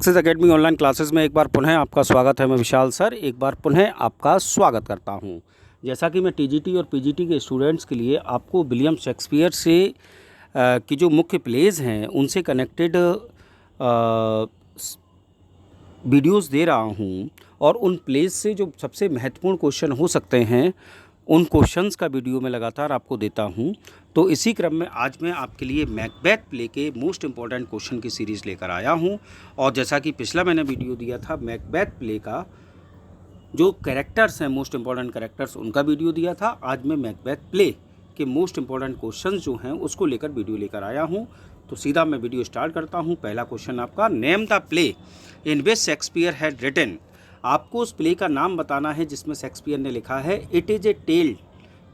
Success academy online classes में एक बार पुनः आपका स्वागत है। मैं विशाल सर एक बार पुनः आपका स्वागत करता हूं। जैसा कि मैं टीजीटी और पीजीटी के स्टूडेंट्स के लिए आपको विलियम शेक्सपियर से की जो मुख्य प्लेज हैं उनसे कनेक्टेड वीडियोस दे रहा हूं और उन प्लेज से जो सबसे महत्वपूर्ण क्वेश्चन हो सकते हैं उन क्वेश्चंस का वीडियो मैं लगातार आपको देता हूं। तो इसी क्रम में आज मैं आपके लिए मैकबेथ प्ले के मोस्ट इम्पॉर्टेंट क्वेश्चन की सीरीज़ लेकर आया हूं। और जैसा कि पिछला मैंने वीडियो दिया था मैकबेथ प्ले का जो कैरेक्टर्स हैं मोस्ट इम्पॉर्टेंट कैरेक्टर्स उनका वीडियो दिया था, आज मैं मैकबेथ प्ले के मोस्ट इम्पॉर्टेंट क्वेश्चन जो हैं उसको लेकर वीडियो लेकर आया हूँ। तो सीधा मैं वीडियो स्टार्ट करता हूँ। पहला क्वेश्चन आपका, name the play in which Shakespeare had written. आपको उस प्ले का नाम बताना है जिसमें शेक्सपियर ने लिखा है, it is a tale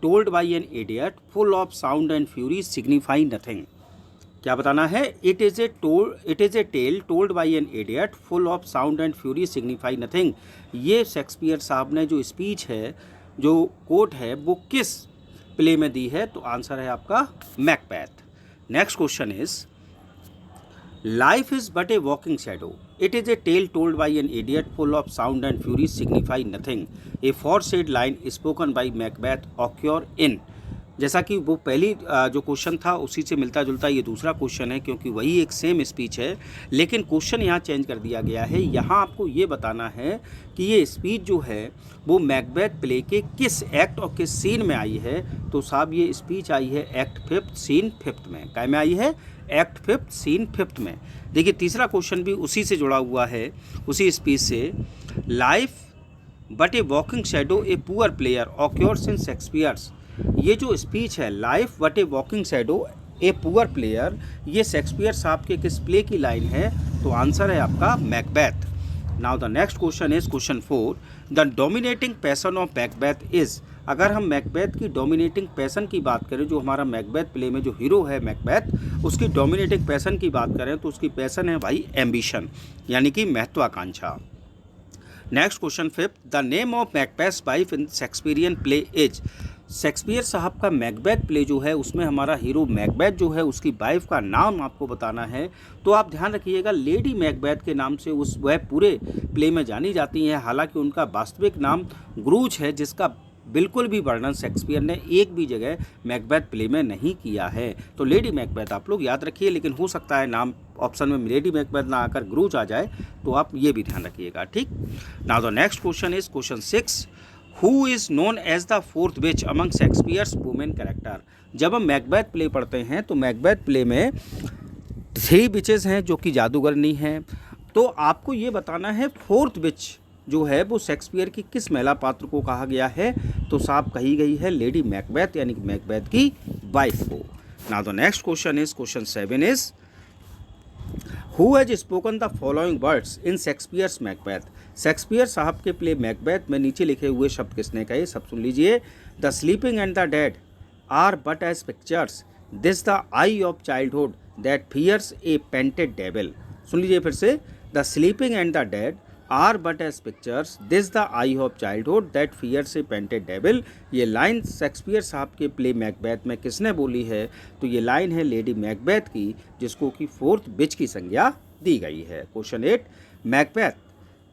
told by an idiot full of sound and fury signify nothing. क्या बताना है? It is a tale told by an idiot full of sound and fury signify nothing. ये Shakespeare साहब ने जो speech है, जो coat है, वो किस प्ले में दी है? तो आंसर है आपका Macbeth. Next question is, life is but a walking shadow, it is a tale told by an idiot full of sound and fury signify nothing, a forced line spoken by Macbeth occur in. जैसा कि वो पहली जो question था उसी से मिलता जुलता ये दूसरा क्वेश्चन है, क्योंकि वही एक सेम स्पीच है, लेकिन क्वेश्चन यहाँ चेंज कर दिया गया है। यहाँ आपको ये बताना है कि ये स्पीच जो है वो मैकबेथ प्ले के किस एक्ट और किस सीन में आई है। तो साहब ये स्पीच आई है एक्ट 5 सीन 5 में। क्या में आई है? एक्ट 5 सीन 5 में। देखिए तीसरा क्वेश्चन भी उसी से जुड़ा हुआ है, उसी स्पीच से। Life but a walking shadow a poor player occurs in Shakespeare's. ये जो स्पीच है life but a walking shadow a poor player, ये शेक्सपियर साहब के किस प्ले की लाइन है? तो आंसर है आपका Macbeth. Now the next question is question 4, the dominating passion of Macbeth is. अगर हम मैकबेथ की डोमिनेटिंग पैशन की बात करें, जो हमारा मैकबेथ प्ले में जो हीरो है मैकबेथ, उसकी डोमिनेटिंग पैशन की बात करें तो उसकी पैशन है भाई एम्बिशन, यानी कि महत्वाकांक्षा। Next question 5, the name of Macbeth wife in Shakespearean play is. Shakespeare साहब का मैकबेथ प्ले जो है उसमें हमारा हीरो मैकबेथ जो है उसकी वाइफ का नाम आपको बताना है। तो आप ध्यान रखिएगा, लेडी मैकबेथ के नाम से वह पूरे प्ले में जानी जाती हैं। हालांकि उनका वास्तविक नाम ग्रूच है, जिसका बिल्कुल भी वर्णन शेक्सपियर ने एक भी जगह मैकबेथ प्ले में नहीं किया है। तो लेडी मैकबेथ आप लोग याद रखिए, लेकिन हो सकता है नाम ऑप्शन में लेडी मैकबेथ ना आकर ग्रूच आ जाए, तो आप ये भी ध्यान रखिएगा, ठीक। Now the next question is question 6, who is known as the fourth witch among Shakespeare's women character. जब हम मैकबेथ प्ले पढ़ते हैं तो मैकबेथ प्ले में 3 विचेस हैं जो कि जादूगरनी हैं। तो आपको ये बताना है फोर्थ विच जो है वो शेक्सपियर की किस महिला पात्र को कहा गया है? तो साहब कही गई है लेडी मैकबेथ, यानी कि मैकबेथ की वाइफ को। Now the next question is question 7 is, who has spoken the following words in Shakespeare's Macbeth. Shakespeare साहब के प्ले मैकबेथ में नीचे लिखे हुए शब्द किसने कहे? सब सुन लीजिए। The sleeping and the dead are but as pictures, this the eye of childhood that fears a painted devil. सुन लीजिए फिर से, the sleeping and the dead are but as pictures, this the eye of childhood that fears a painted devil. ये line Shakespeare साहब के play Macbeth में किसने बोली है? तो ये लाइन है लेडी मैकबेथ की, जिसको कि फोर्थ विच की संज्ञा दी गई है। Question 8, Macbeth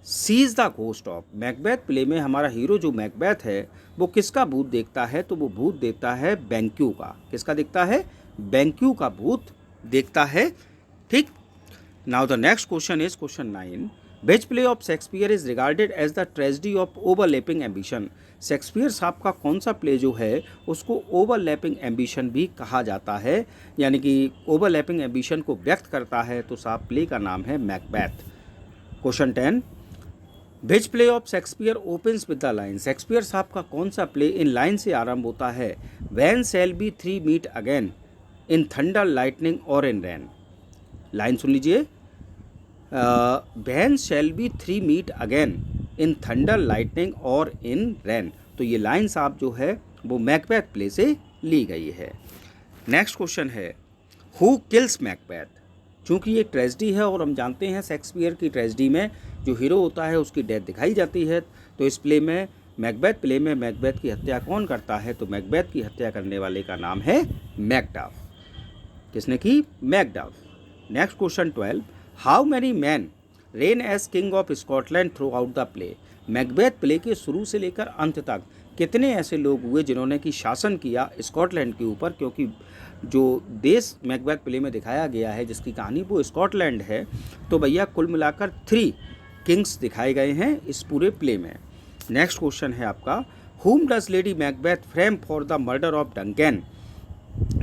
sees the ghost of. Macbeth play में हमारा हीरो जो मैकबेथ है वो किसका भूत देखता है? तो वो भूत देखता है बैंक्यू का। किसका देखता है? बैंक्यू का भूत देखता है, ठीक। Now the next question is question 9, which play of Shakespeare is regarded as the tragedy of overlapping ambition. Shakespeare साहब का कौन सा प्ले जो है उसको ओवरलैपिंग एम्बिशन भी कहा जाता है, यानी कि ओवरलैपिंग एम्बिशन को व्यक्त करता है। तो साहब प्ले का नाम है Macbeth. Question 10, which play of Shakespeare opens with the line. Shakespeare साहब का कौन सा प्ले इन लाइन से आरंभ होता है? When shall we 3 meet again in thunder lightning और इन रैन। लाइन सुन लीजिए, when shall we 3 meet again in thunder lightning और इन रैन। तो ये लाइन साहब जो है वो मैकबेथ प्ले से ली गई है। नेक्स्ट क्वेश्चन है, हु किल्स मैकबेथ। चूँकि ये ट्रेजेडी है और हम जानते हैं शेक्सपियर की ट्रेजेडी में जो हीरो होता है उसकी डेथ दिखाई जाती है, तो इस प्ले में मैकबेथ प्ले में मैकबेथ की हत्या कौन करता है? तो मैकबेथ की हत्या करने वाले का नाम है मैकडफ। किसने की? Macduff. Next question 12, how many men reign as king of Scotland throughout the play. Macbeth play के शुरू से लेकर अंत तक कितने ऐसे लोग हुए जिन्होंने कि शासन किया स्कॉटलैंड के ऊपर, क्योंकि जो देश मैकबेथ प्ले में दिखाया गया है जिसकी कहानी वो स्कॉटलैंड है। तो भैया कुल मिलाकर 3 किंग्स दिखाए गए हैं इस पूरे प्ले में। नेक्स्ट क्वेश्चन है आपका, whom does Lady Macbeth frame for the murder of Duncan.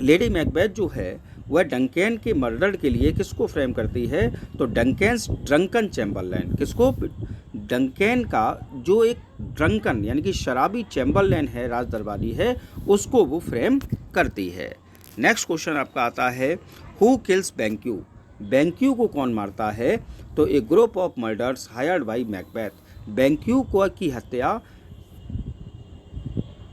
Lady Macbeth जो है वह डंकेन के मर्डर के लिए किसको फ्रेम करती है, तो डंकेन्स ड्रंकन चैम्बरलेन। किसको, डंकेन का जो एक ड्रंकन यानी कि शराबी चैम्बरलेन है, राज दरबारी है, उसको वो फ्रेम करती है। नेक्स्ट क्वेश्चन आपका आता है, हु किल्स बैंक्यू। बैंक्यू को कौन मारता है, तो a group of murderers hired by Macbeth. Banquo को की हत्या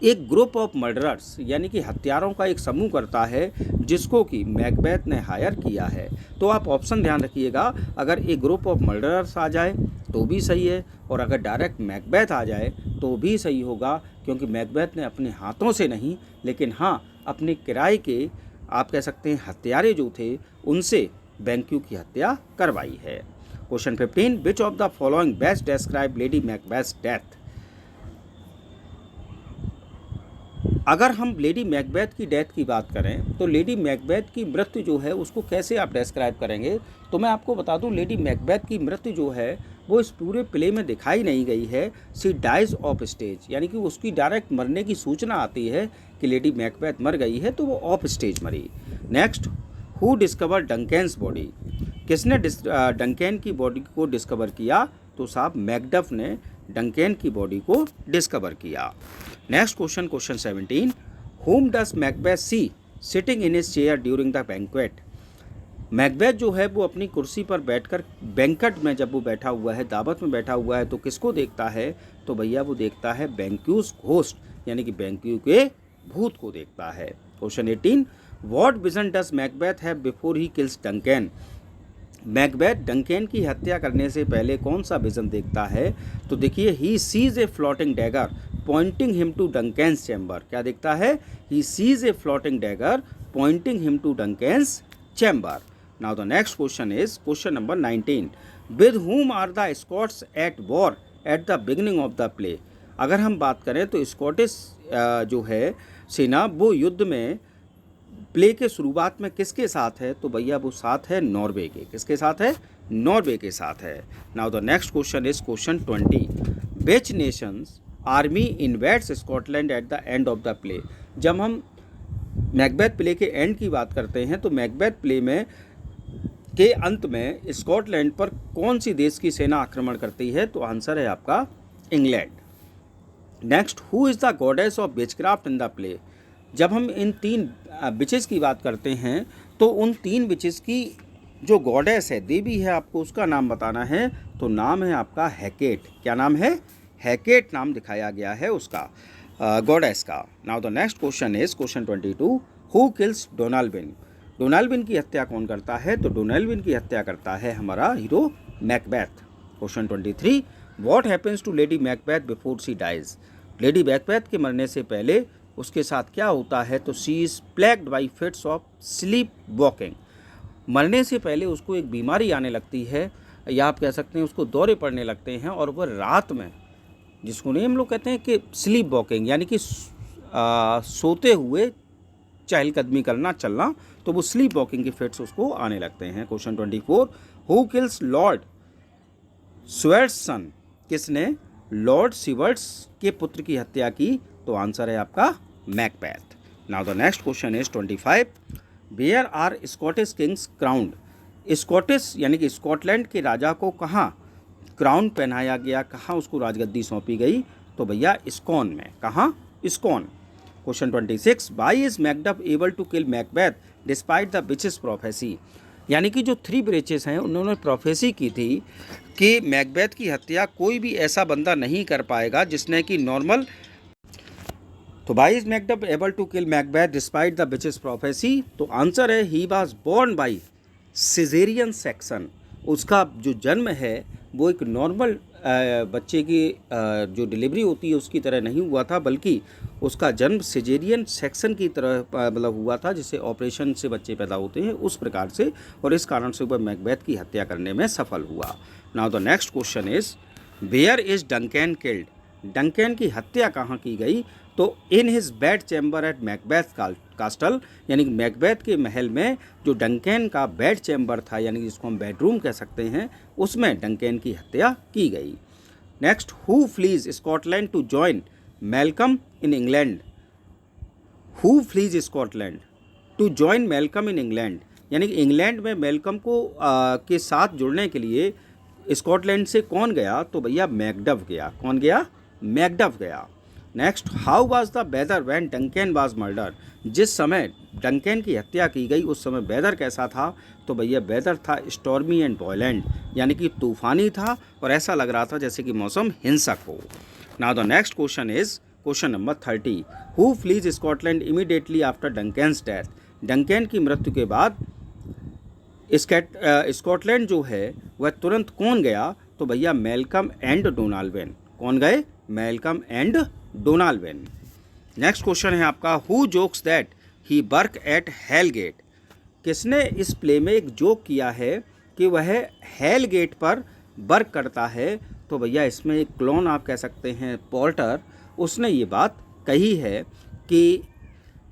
एक ग्रुप ऑफ मर्डरर्स यानी कि हत्यारों का एक समूह करता है जिसको कि मैकबेथ ने हायर किया है। तो आप ऑप्शन ध्यान रखिएगा, अगर एक ग्रुप ऑफ मर्डरर्स आ जाए तो भी सही है, और अगर डायरेक्ट मैकबेथ आ जाए तो भी सही होगा, क्योंकि मैकबेथ ने अपने हाथों से नहीं लेकिन हाँ अपने किराए के आप कह सकते हैं हत्यारे जो थे उनसे बैंक्यू की हत्या करवाई है। Question 15, which of the following best describe Lady Macbeth's death. अगर हम लेडी मैकबेथ की डेथ की बात करें तो लेडी मैकबेथ की मृत्यु जो है उसको कैसे आप डिस्क्राइब करेंगे, तो मैं आपको बता दूं लेडी मैकबेथ की मृत्यु जो है वो इस पूरे प्ले में दिखाई नहीं गई है। सी डाइज ऑफ स्टेज, यानी कि उसकी डायरेक्ट मरने की सूचना आती है कि लेडी मैकबेथ मर गई है तो वो ऑफ स्टेज मरी। Next, who discover Duncan's body. किसने डंकेन की बॉडी को डिस्कवर किया, तो साहब मैकडफ ने डंकेन की बॉडी को डिस्कवर किया। Next question, question 17, whom does Macbeth see sitting in his chair during the banquet। Macbeth जो है वो अपनी कुर्सी पर बैठकर बैंकट में जब वो बैठा हुआ है, दावत में बैठा हुआ है, तो किसको देखता है, तो भैया वो देखता है बैंक्यूज घोस्ट यानी कि बैंक्यू के भूत को देखता है। Question 18, what vision does Macbeth have before he kills Duncan. Macbeth Duncan की हत्या करने से पहले कौन सा विजन देखता है, तो देखिए he sees a floating dagger pointing him to Duncan's chamber. क्या देखता है, he sees a floating dagger pointing him to Duncan's chamber. Now the next question is question number 19, with whom are the Scots at war at the beginning of the play. अगर हम बात करें तो Scottish जो है सेना वो युद्ध में प्ले के शुरुआत में किसके साथ है, तो भैया वो साथ है नॉर्वे के। किसके साथ है, नॉर्वे के साथ है। Now the next question is question 20, which Nations army invades Scotland eight the end of the play. जब हम मैकबेथ प्ले के एंड की बात करते हैं तो मैकबेथ प्ले में के अंत में स्कॉटलैंड पर कौन सी देश की सेना आक्रमण करती है, तो आंसर है आपका England. Next, who is the goddess of witchcraft in the play. जब हम इन 3 विचेस की बात करते हैं तो उन 3 विचेस की जो गॉडेस है, देवी है, आपको उसका नाम बताना है, तो नाम है आपका हैकेट। क्या नाम है, हैकेट नाम दिखाया गया है उसका गॉडेस का। Now the next question is question 22, who kills Donalbain. Donalbain की हत्या कौन करता है, तो डोनाल्डविन की हत्या करता है हमारा hero Macbeth. Question 23, what happens to Lady Macbeth before she dies. Lady Macbeth के मरने से पहले उसके साथ क्या होता है, तो she is plagued by fits of sleep walking. मरने से पहले उसको एक बीमारी आने लगती है, या आप कह सकते हैं उसको दौरे पड़ने लगते हैं, और वह रात में, जिसको नहीं हम लोग कहते हैं कि स्लीप वॉकिंग यानी कि सोते हुए चहलकदमी करना, चलना, तो वो स्लीप वॉकिंग के फिट्स उसको आने लगते हैं। क्वेश्चन 24, हु किल्स लॉर्ड स्वर्ट्स सन। किसने लॉर्ड सिवर्ट्स के पुत्र की हत्या की, तो आंसर है आपका Macbeth. Now the next question is 25, where are Scottish kings crowned. Scottish यानी कि स्कॉटलैंड के राजा को कहाँ क्राउन पहनाया गया, कहाँ उसको राजगद्दी सौंपी गई, तो भैया स्कॉन में। कहाँ, Scone. Question 26, why is Macduff able to kill Macbeth despite the witches prophecy. यानी कि जो 3 विचेस हैं उन्होंने प्रोफेसी की थी कि मैकबेथ की हत्या कोई भी ऐसा बंदा नहीं कर पाएगा जिसने कि नॉर्मल। तो why is Macduff able to kill Macbeth despite the witches prophecy, तो आंसर है he was born by caesarean section. उसका जो जन्म है वो एक नॉर्मल बच्चे की जो डिलीवरी होती है उसकी तरह नहीं हुआ था, बल्कि उसका जन्म सिजेरियन सेक्शन की तरह मतलब हुआ था, जिससे ऑपरेशन से बच्चे पैदा होते हैं उस प्रकार से, और इस कारण से वह मैकबेथ की हत्या करने में सफल हुआ। Now the next question is where is Duncan killed? Duncan की हत्या कहाँ की गई? तो in his bed chamber at Macbeth castle, यानी कि मैकबेथ के महल में जो डंकन का बेड चैम्बर था, यानी जिसको हम बेडरूम कह सकते हैं, उसमें डंकन की हत्या की गई। Next, who flees Scotland to join Malcolm in England? Who flees Scotland to join Malcolm in England, यानी कि इंग्लैंड में मैल्कम को के साथ जुड़ने के लिए स्कॉटलैंड से कौन गया? तो भैया मैकडफ गया। कौन गया? मैकडफ गया। Next, how was the weather when Duncan was murder? जिस समय डंकन की हत्या की गई उस समय वेदर कैसा था? तो भैया वेदर था स्टॉर्मी एंड वॉयलेंट, यानी कि तूफानी था और ऐसा लग रहा था जैसे कि मौसम हिंसक हो। Now the next question is question number 30, who flees Scotland immediately after Duncan's death? Duncan की मृत्यु के बाद स्कॉटलैंड जो है वह तुरंत कौन गया? तो भैया मैल्कम एंड डोनाल्डवेन। कौन गए? Malcolm and Donalbain. Next question है आपका, who jokes that he work at hell gate? किसने इस प्ले में एक जोक किया है कि वह हेल गेट पर वर्क करता है? तो भैया इसमें एक क्लोन आप कह सकते हैं, पोर्टर, उसने ये बात कही है कि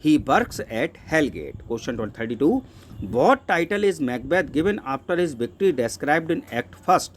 he works at hell gate. Question 32, what title is Macbeth given after his victory described in act first?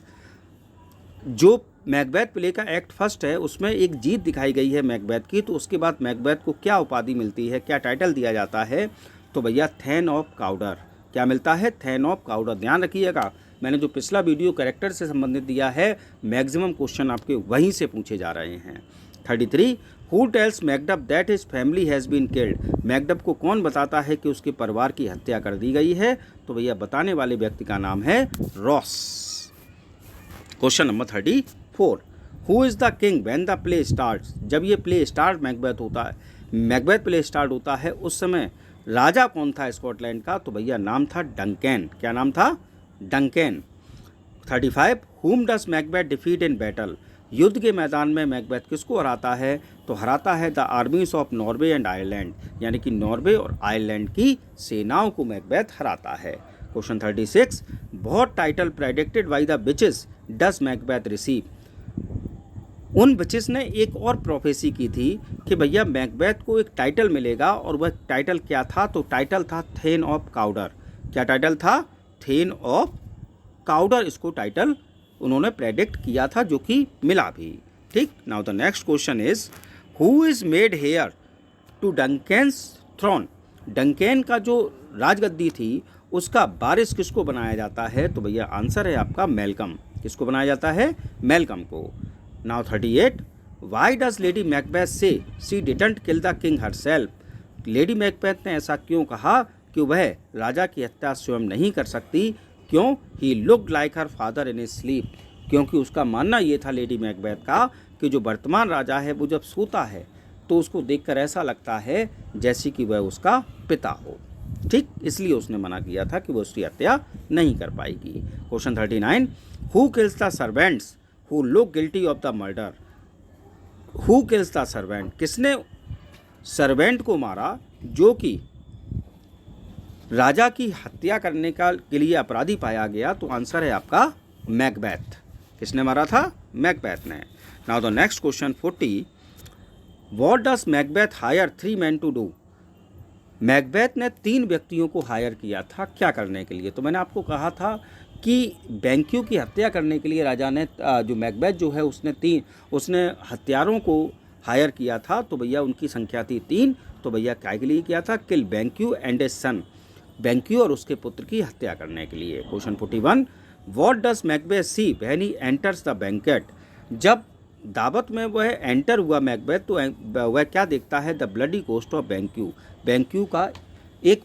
जो मैकबेथ प्ले का एक्ट फर्स्ट है उसमें एक जीत दिखाई गई है मैकबेथ की, तो उसके बाद मैकबेथ को क्या उपाधि मिलती है, क्या टाइटल दिया जाता है? तो भैया थेन ऑफ काउडर। क्या मिलता है? Thane of Cawdor. ध्यान रखिएगा, मैंने जो पिछला वीडियो कैरेक्टर से संबंधित दिया है, मैक्सिमम क्वेश्चन आपके वहीं से पूछे जा रहे हैं। 33, who tells Macduff that his family has been killed? Macduff को कौन बताता है कि उसके परिवार की हत्या कर दी गई है? तो भैया बताने वाले व्यक्ति का नाम है Ross. Question number 34, who is the king when the play starts? जब ये प्ले स्टार्ट मैकबेथ होता है, मैकबेथ प्ले स्टार्ट होता है, उस समय राजा कौन था स्कॉटलैंड का? तो भैया नाम था डंकन। क्या नाम था? डंकन। 35, हुम डस मैकबेथ डिफीट इन बैटल? युद्ध के मैदान में मैकबेथ किसको हराता है? तो हराता है the armies of Norway and Ireland, यानी कि नॉर्वे और आयरलैंड की सेनाओं को मैकबेथ हराता है। Question 36, what title predicted by the witches does Macbeth receive? उन विचेस ने एक और प्रोफेसी की थी कि भैया मैकबेथ को एक टाइटल मिलेगा, और वह टाइटल क्या था? तो टाइटल था थेन ऑफ काउडर। क्या टाइटल था? Thane of Cawdor. इसको टाइटल उन्होंने प्रेडिक्ट किया था, जो कि मिला भी। ठीक। Now the next question is, who is made heir to Duncan's throne? Duncan का जो राजगद्दी थी उसका वारिस किसको बनाया जाता है? तो भैया आंसर है आपका मैल्कम। किसको बनाया जाता है? मैल्कम को। Now 38, why does Lady Macbeth say she didn't kill the king herself? Lady Macbeth ने ऐसा क्यों कहा कि वह राजा की हत्या स्वयं नहीं कर सकती? क्यों? He looked like her father in his sleep. क्योंकि उसका मानना ये था लेडी मैकबेथ का कि जो वर्तमान राजा है वो जब सोता है तो उसको देखकर ऐसा लगता है जैसे कि वह उसका पिता हो। ठीक, इसलिए उसने मना किया था कि वो उसकी हत्या नहीं कर पाएगी। Question 39, who kills the servants who look guilty of the murder? Who kills the servant? किसने सर्वेंट को मारा जो कि राजा की हत्या करने के लिए अपराधी पाया गया? तो आंसर है आपका मैकबेथ। किसने मारा था? मैकबेथ ने। Now the next question 40, what does Macbeth hire 3 men to do? Macbeth ने 3 व्यक्तियों को हायर किया था क्या करने के लिए? तो मैंने आपको कहा था कि बैंक्यू की हत्या करने के लिए राजा ने जो मैकबेथ जो है उसने हत्यारों को हायर किया था। तो भैया उनकी संख्या थी 3। तो भैया क्या के लिए किया था? Kill Banquo and a son, Banquo और उसके पुत्र की हत्या करने के लिए। Question 41, what does Macbeth see when he enters the banquet? जब दावत में वह एंटर हुआ मैकबेथ तो वह क्या देखता है? The bloody ghost of Banquo, Banquo का एक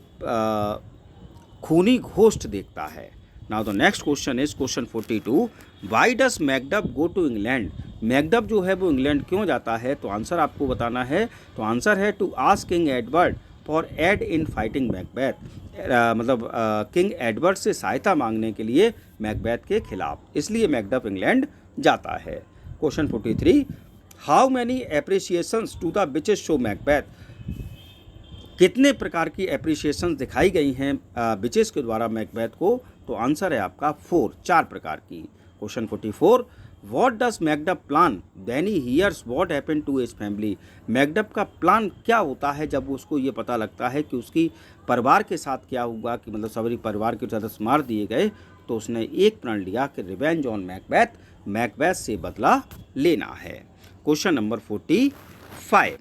खूनी घोस्ट देखता है। Now the next question is question 42, why does Macduff go to England? Macduff जो है वो इंग्लैंड क्यों जाता है? तो आंसर आपको बताना है। तो आंसर है to ask King Edward for aid in fighting Macbeth, मतलब किंग एडवर्ड से सहायता मांगने के लिए मैकबेथ के खिलाफ, इसलिए मैकडफ इंग्लैंड जाता है। Question 43, how many apparitions to the witches show Macbeth? कितने प्रकार की एप्रिसिएशन दिखाई गई हैं विचेस के द्वारा मैकबेथ को? तो आंसर है आपका 4 प्रकार की। Question 44, what does Macduff plan when he hears what happened to his family. Macduff का प्लान क्या होता है जब उसको ये पता लगता है कि उसकी परिवार के साथ क्या हुआ, कि मतलब सभी परिवार के सदस्य मार दिए गए। तो उसने एक प्रण लिया कि रिवेंज ऑन मैकबेथ, मैकबेथ से बदला लेना है। Question number 45,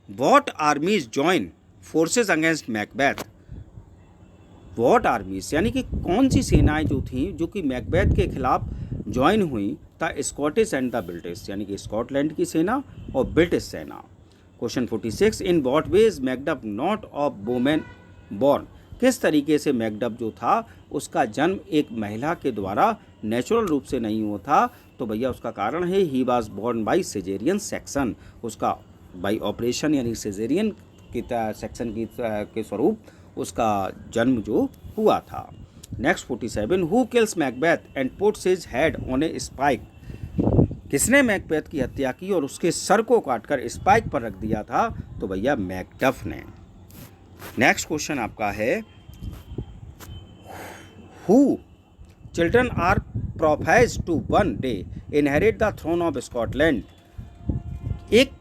what आर्मीज join forces against Macbeth. What आर्मीज यानी कि कौन सी सेनाएं जो थीं जो कि मैकबेथ के खिलाफ ज्वाइन हुई, the Scottish and the British, यानी कि स्कॉटलैंड की सेना और ब्रिटिश सेना। Question 46, in what veg Macduff not of women born. किस तरीके से मैकडफ जो था उसका जन्म एक महिला के द्वारा नेचुरल रूप से नहीं हुआ था। तो भैया उसका कारण है he was born by caesarean section, उसका बाई ऑपरेशन यानी सिजेरियन की सेक्शन के स्वरूप उसका जन्म जो हुआ था। Next 47, who kills Macbeth and puts his head on A spike. किसने मैकबेथ की हत्या की और उसके सर को काटकर स्पाइक पर रख दिया था। तो भैया मैकडफ ने। नेक्स्ट क्वेश्चन आपका है, who children are prophesied to one day inherit the throne of Scotland. एक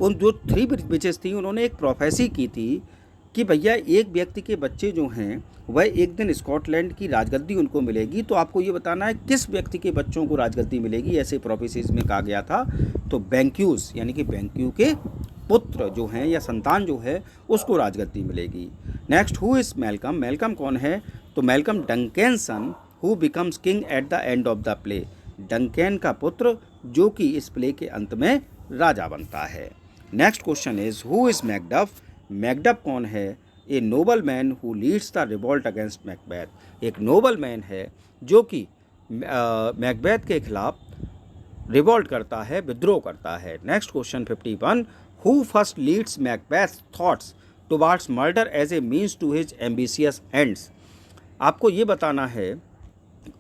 उन जो 3 विचेस थी उन्होंने एक प्रोफेसी की थी कि भैया एक व्यक्ति के बच्चे जो हैं वह एक दिन स्कॉटलैंड की राजगद्दी उनको मिलेगी। तो आपको ये बताना है किस व्यक्ति के बच्चों को राजगद्दी मिलेगी, ऐसे प्रोफेसीज में कहा गया था। तो बैंक्यूज यानी कि बैंक्यू के पुत्र जो हैं या संतान जो है उसको राजगद्दी मिलेगी। Next, who is Malcolm. Malcolm कौन है। तो Malcolm Duncan son who becomes king at the end of the play. Duncan का पुत्र जो कि इस प्ले के अंत में राजा बनता है। Next question is, who is Macduff. Macduff कौन है। A noble man who leads the revolt against Macbeth. एक नोबल मैन है जो कि मैकबेथ के खिलाफ रिवॉल्ट करता है, विद्रोह करता है। Next question 51, who first leads Macbeth thoughts towards murder as a means to his ambitious ends. आपको ये बताना है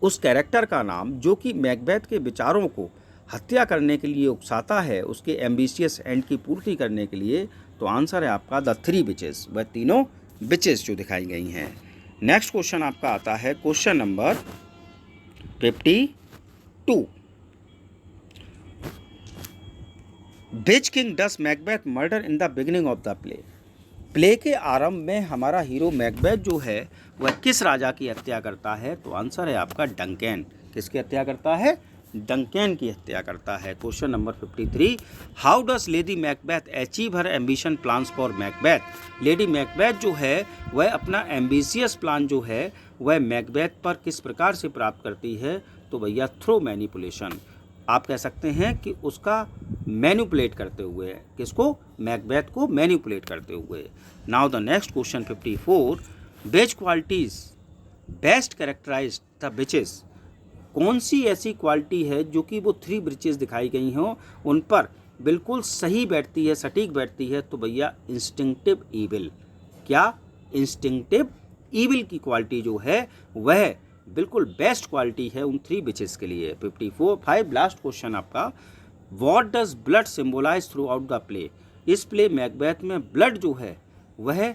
उस कैरेक्टर का नाम जो कि मैकबेथ के विचारों को हत्या करने के लिए उकसाता है, उसके एम्बिशियस एंड की पूर्ति करने के लिए। तो आंसर है आपका द 3 विचेस, वह तीनों विचेस जो दिखाई गई हैं। नेक्स्ट क्वेश्चन आपका आता है question number 52, which king does Macbeth murder in the beginning of the play. Play के आरंभ में हमारा हीरो मैकबेथ जो है वह किस राजा की हत्या करता है। तो आंसर है आपका डंकेन। किसकी हत्या करता है। डंकेन की हत्या करता है। Question number 53, how does Lady Macbeth achieve her ambition plans for Macbeth. Lady Macbeth जो है वह अपना एम्बिशियस प्लान जो है वह मैकबेथ पर किस प्रकार से प्राप्त करती है। तो भैया थ्रू मैनिपुलेशन, आप कह सकते हैं कि उसका मैनिपुलेट करते हुए। किसको। मैकबेथ को मैनिपुलेट करते हुए। Now the next question 54, which qualities best characterise the witches. कौन सी ऐसी क्वालिटी है जो कि वो 3 विचेस दिखाई गई हों उन पर बिल्कुल सही बैठती है, सटीक बैठती है। तो भैया इंस्टिंक्टिव ईविल। क्या। इंस्टिंक्टिव ईविल की क्वालिटी जो है वह बिल्कुल बेस्ट क्वालिटी है उन 3 विचेस के लिए। 54 लास्ट क्वेश्चन आपका, what does blood symbolise throughout the play. इस प्ले मैकबेथ में ब्लड जो है वह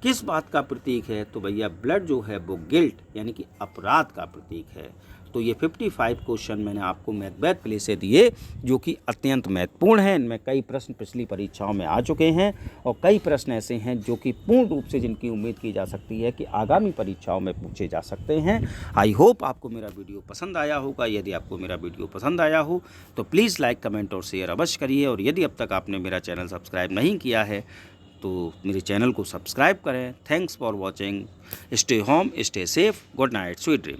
किस बात का प्रतीक है। तो भैया ब्लड जो है वो गिल्ट यानी कि अपराध का प्रतीक है। तो ये 55 क्वेश्चन मैंने आपको मैकबेथ प्ले से दिए जो कि अत्यंत महत्वपूर्ण हैं। इनमें कई प्रश्न पिछली परीक्षाओं में आ चुके हैं और कई प्रश्न ऐसे हैं जो कि पूर्ण रूप से जिनकी उम्मीद की जा सकती है कि आगामी परीक्षाओं में पूछे जा सकते हैं। आई होप आपको मेरा वीडियो पसंद आया होगा। यदि आपको मेरा वीडियो पसंद आया हो तो प्लीज़ लाइक, कमेंट और शेयर अवश्य करिए। और यदि अब तक आपने मेरा चैनल सब्सक्राइब नहीं किया है तो मेरे चैनल को सब्सक्राइब करें। Thanks for watching. Stay home, stay safe, good night, sweet dream.